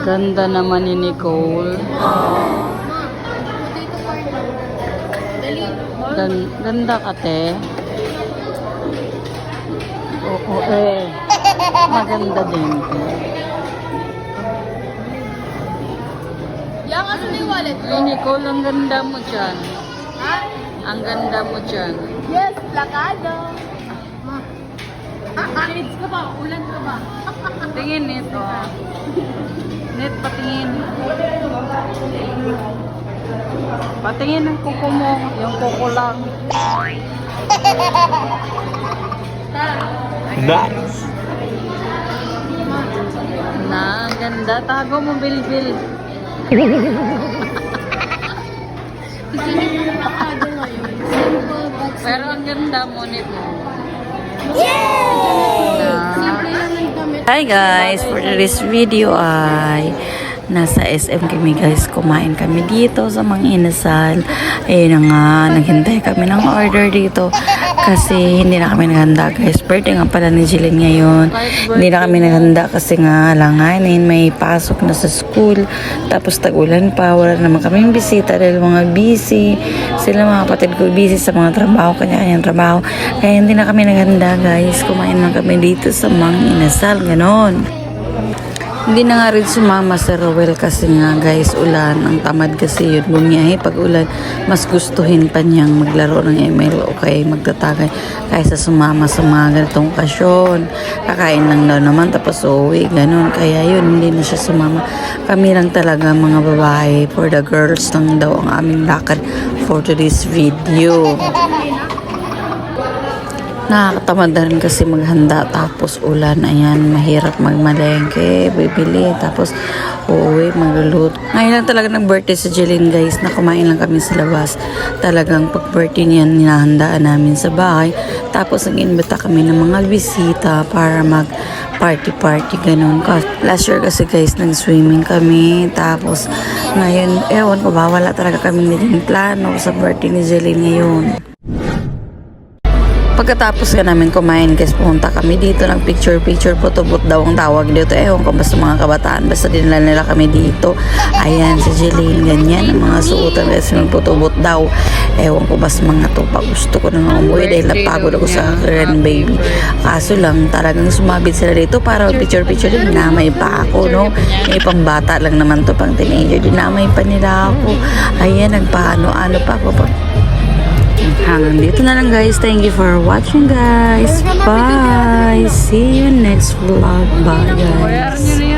Ganda naman ni Nicole. Ganda ka, te. Oo, eh. Maganda din. Yang ano na yung wallet ko? Ay, Nicole, ang ganda mo dyan. Ha? Ang ganda mo dyan. Yes, plakado. Kids ka ba? Ulan ka ba? Tingin nito. Net, patingin. Patingin ang kuko mo. Yung kuko lang. Nice. Na, ganda. Tago mo, Bilbil. Plakado ngayon. Simple but Pero ang ganda mo nito. simple lang ang damit. Hi guys, for this video ay nasa SM kami guys, kumain kami dito sa Mang Inasal. Ayun na nga, naghintay kami ng order dito kasi hindi na kami naghanda guys. Birthday nga pala ni Jillian ngayon. Hindi na kami naghanda kasi nga langanin, may pasok na sa school. Tapos tag-ulan pa, wala naman kaming bisita dahil mga busy. Sila mga kapatid ko busy sa mga trabaho, kanya-kanyang trabaho. Kaya hindi na kami naghanda guys. Kumain lang kami dito sa Mang Inasal, ganon. Hindi na nga rin sumama sa Rowell kasi nga guys, ulan. Ang tamad kasi yun bumiyahe pag ulan. Mas gustuhin pa niyang maglaro ng ML o kaya magtatagay kaysa sumama sa mga ganitong okasyon. Kakain lang daw naman tapos uuwi, ganun. Kaya yun, hindi na siya sumama. Kami lang talaga mga babae, for the girls lang daw ang aming lakad for today's video. Nakakatamad na rin kasi maghanda tapos ulan, ayan, mahirap magmalengke, bibili, tapos uuwi, magluluto. Ngayon lang talaga nag-birthday sa Jillian guys, na kumain lang kami sa labas. Talagang pag-birthday niyan, ninahandaan namin sa bahay. Tapos nag-invita kami ng mga bisita para mag-party-party, ganun. Last year kasi guys, nag-swimming kami. Tapos ngayon, ewan ko ba, wala talaga kami naging plano sa birthday ni Jillian ngayon. Pagkatapos ka namin kumain guys, pumunta kami dito ng picture-picture, photobooth daw ang tawag dito. Ewan ko basta mga kabataan, basta dinala nila kami dito. Ayan, si Jillian, ganyan, ang mga suotan guys, ng photobooth daw. Ewan ko basta mga to, gusto ko nang umuwi dahil napagod ako sa Korean baby. Kaso lang, talagang sumabit sila dito para picture-picture din. Dinamay pa ako, no? May pang bata lang naman to, pang teenager. Dinamay pa nila ako. Ayan, nagpaano-ano pa ako. Hanggang dito na lang guys. Thank you for watching guys. Bye. See you next vlog. Bye guys.